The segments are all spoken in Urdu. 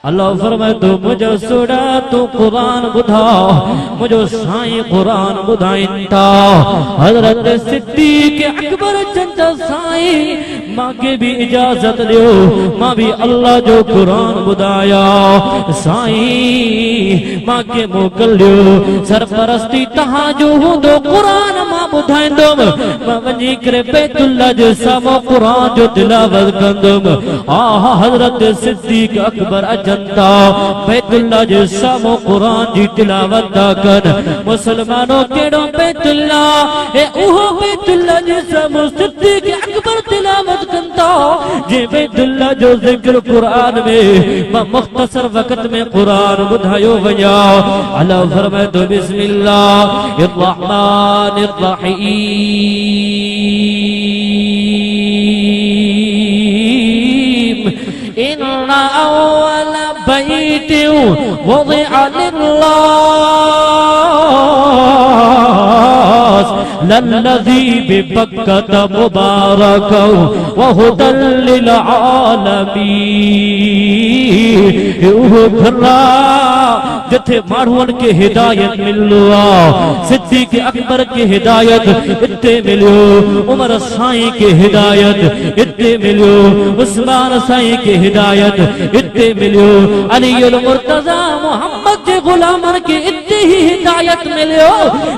اللہ فرمائے تو مجھے سوڑا تو قرآن بدھا مجھے سائیں قرآن بدھائیں تا حضرت صدیق اکبر چند سائیں ماں کے بھی اجازت لیو ماں بھی اللہ جو قرآن بدھایا سائیں ماں کے موکل لیو سرپرستی تہاں جو ہوں دو قرآن ماں بدھائیں دوم ماں ونجی کرے بیت اللہ جو سامو قرآن جو تلاوت کندم آہا حضرت صدیق اکبر اجنتا بیت اللہ جو سامو قرآن جی تلاوت دا کن مسلمانوں کیڑوں بیت اللہ اے اوہو بیت اللہ جو سامو صدیق اکبر تلاوت کنتا جی بیت اللہ جو ذکر قرآن میں مختصر وقت میں قرآن بدھائیو ویا اللہ فرمائے تو بسم اللہ الرحمن الرحیم ان اول بیت وضع للذی ببکت مبارکا وہدى للعالمین اوہ بھرا جتھے ماڑھون کے ہدایت ملوا صدیق اکبر کے ہدایت اتے ملیو عمر سائیں کے ہدایت اتے ملیو عثمان سائیں کے ہدایت اتے ملیو علی المرتضی محمد کے غلامن کے اتے ہی ہدایت ملیو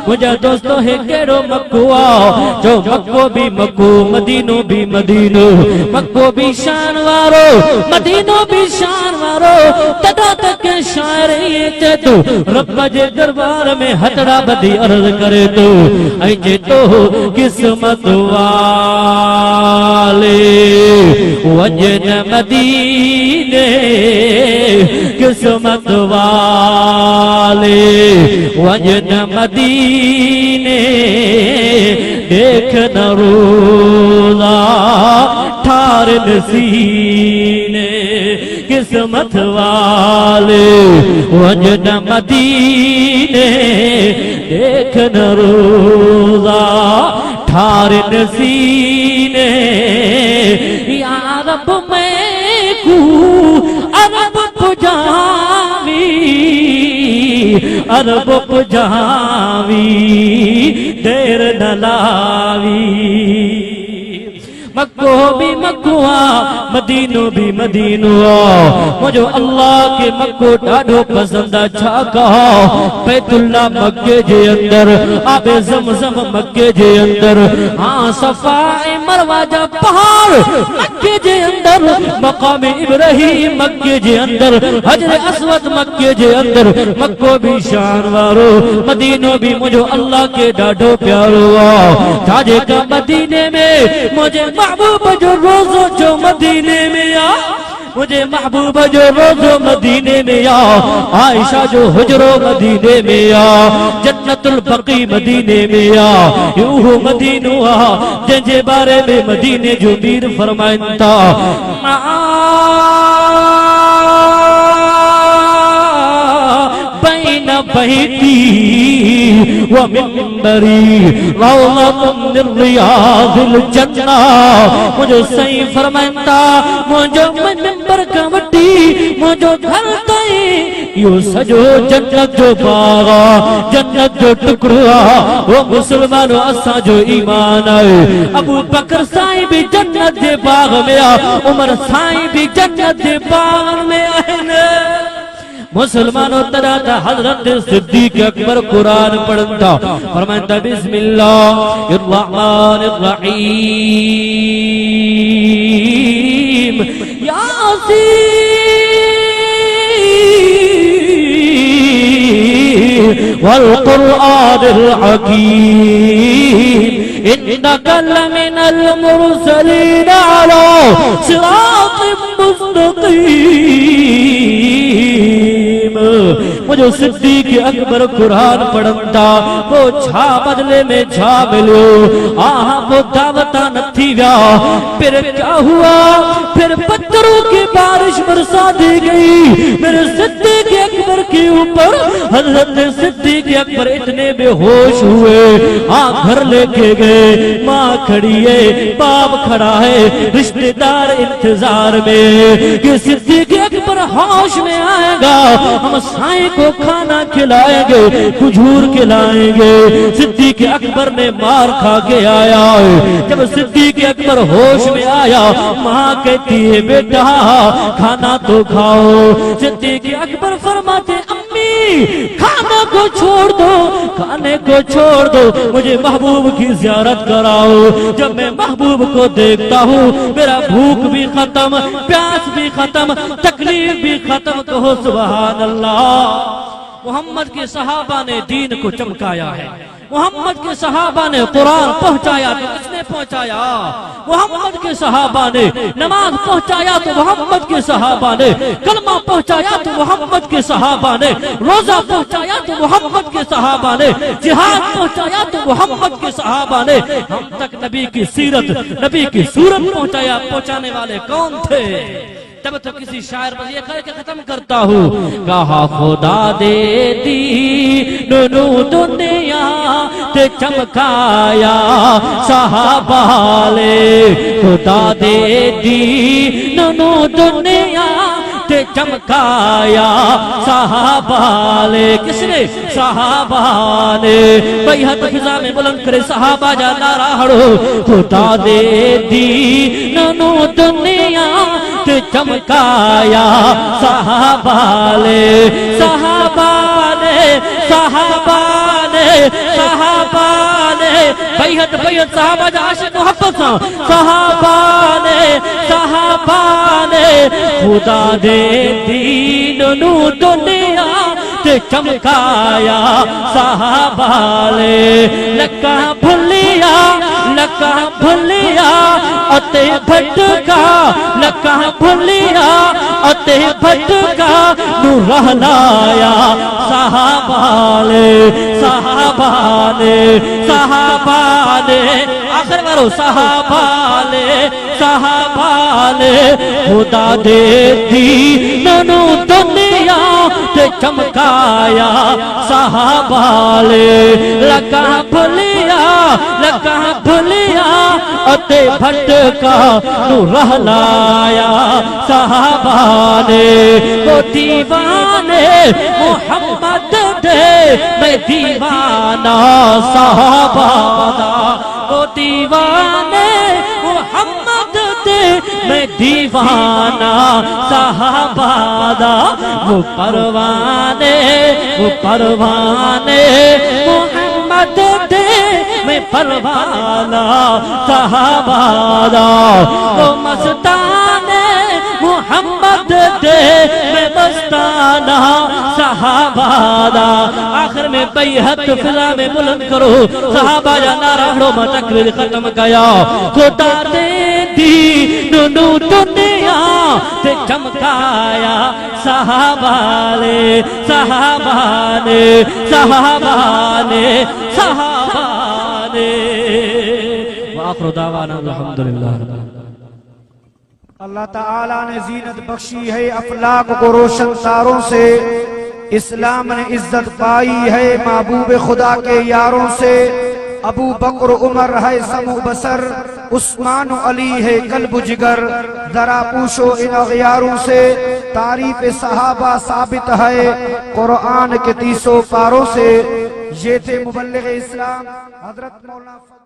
مجھے دوستو ہے کیڑو مکوا جو مکو بھی مکو مدینو بھی مدینو مکو بھی شان وارو مدینو بھی شان وارو تدا تک شاعر تے تو رب جے دربار میں ہتڑا بدی عرض کرے تو اے جے تو قسمت والے وجن مدینے قسمت والے وجن مدینے دیکھ نروزہ ٹھار نسینے قسمت والے وجن مدینے دیکھ نروزہ ٹھار نسینے یا رب میں کو عرب پجاوی عرب پجاوی دیر نلاوی مکو بھی مکوا مدینو بھی مدینو مجھو اللہ کے مکو ڈاڑو پسندہ چھاکا بیت اللہ مکے جے اندر آب زمزم مکے جے اندر ہاں صفائی مرواجہ پہاڑ مکے جے اندر مقام ابراہیم مکے جے اندر حجر اسود مکے جے اندر مکو بھی شان وارو مدینو بھی مجھو اللہ کے ڈاڑو پیارو تاجے کا مدینے میں مجھے محبوب جو روزو جو مدینے میں آ مجھے محبوب جو روزو مدینے میں آ عائشہ جو حجرو مدینے میں آ جنت البقی مدینے میں آ یوہ مدینو آ جنجے بارے میں مدینے جو میر فرمائنتا بین بیتی ومنبری روضۃ من ریاض الجنہ مجھے صحیح فرمائنتا مجھے منبر کا وٹی مجھے دھرتائی یوں سجو جنت جو باغا جنت جو ٹکڑا وہ مسلمانوں اسا جو ایمان آئے ابو بکر سائیں بھی جنت دے باغ میں آ عمر سائیں بھی جنت دے باغ میں آئے مسلمانوں تراتا حضرت صدیق اکبر قرآن پڑھتا فرمائتا بسم اللہ الرحمن الرحیم یاسین والقرآن الحکیم انک لمن المرسلین علی صراط مستقیم مجھے صدیق اکبر قرآن پڑھنتا وہ چھا بدلے میں چھا ملو آہاں وہ دعوتہ نہ تھی گیا پھر کیا ہوا پھر پتھروں کی بارش برسا دی گئی میرے صدیق اکبر کے اوپر حضرت صدیق اکبر اتنے بے ہوش ہوئے گھر لے کے گئے ماں کھڑی ہے باپ کھڑا ہے رشتہ دار انتظار میں کہ صدیق اکبر ہوش میں آئے گا ہم سائیں کو کھانا کھلائیں گے کھجور کھلائیں گے صدیق اکبر نے مار کھا کے آیا جب صدیق اکبر ہوش میں آیا ماں کہتی ہے بیٹا کھانا تو کھاؤ صدیق اکبر فرماتے امی کھانا کو چھوڑ دو کھانے کو چھوڑ دو مجھے محبوب کی زیارت کراؤ جب میں محبوب کو دیکھتا ہوں میرا بھوک بھی ختم پیاس بھی ختم تکلیف بھی ختم کہو سبحان اللہ محمد کے صحابہ نے دین کو چمکایا ہے محمد کے صحابہ نے قرآن پہنچایا تو کس نے پہنچایا محمد کے صحابہ نے نماز پہنچایا تو محمد کے صحابہ نے کلمہ پہنچایا تو محمد کے صحابہ نے روزہ پہنچایا تو محمد کے صحابہ نے جہاد پہنچایا تو محمد کے صحابہ نے ہم تک نبی کی سیرت نبی کی صورت پہنچانے والے کون تھے تب تو کسی شاعر پر یہ کہہ کے ختم کرتا ہوں کہا خدا دے دی نونو دنیا تے چمکایا صحابہ لے خدا دے دی نونو دنیا تے چمکایا صحابہ لے کس نے صحابہ نے بیعت فضا میں بلند کرے صحابہ جا نعرہ ہڑو خدا دے دی نونو دنیا تے چمکایا صحابہ لے صحابہ نے صحابہ نے صحابہ نے بیعت صحابہ جا عاشق محبت صحابہ نے خدا دے دین نو دنیا تے چمکایا صحابہ لے لکا بھلیا اتے بھٹکا لکا بھلیا اتے بھٹکا نو رہلایا صحابہ لے آخر مارو صحابہ لے خدا دے دین نو دنیا تے چمکایا صحابہ لے لکا بھلیا اتے بھٹکا نو رہلایا صحابہ نے وہ دیوانے محمد دے میں دیوانہ صحابہ دا وہ دیوانے محمد دے میں دیوانہ صحابہ دا وہ پروانے محمد دے میں پروانہ صحابہ دا وہ مستانے محمد دے میں مستانہ صحابہ دا آخر میں بیعت فضا میں بلند کرو صحابہ یا نعرہ ہڑو میں تقریر ختم کیا خدا دے دین نو دنیا تے چمکایا صحابہ لے وآخر دعوانا الحمدللہ اللہ تعالیٰ نے زینت بخشی ہے افلاک کو روشن تاروں سے اسلام نے عزت پائی ہے محبوب خدا کے یاروں سے ابو بکر عمر ہے سمو بسر عثمان علی ہے قلب جگر ذرا پوچھو ان اغیاروں سے تعریف صحابہ ثابت ہے قرآن کے 30 پاروں سے یہ تھے مبلغ اسلام حضرت مولانا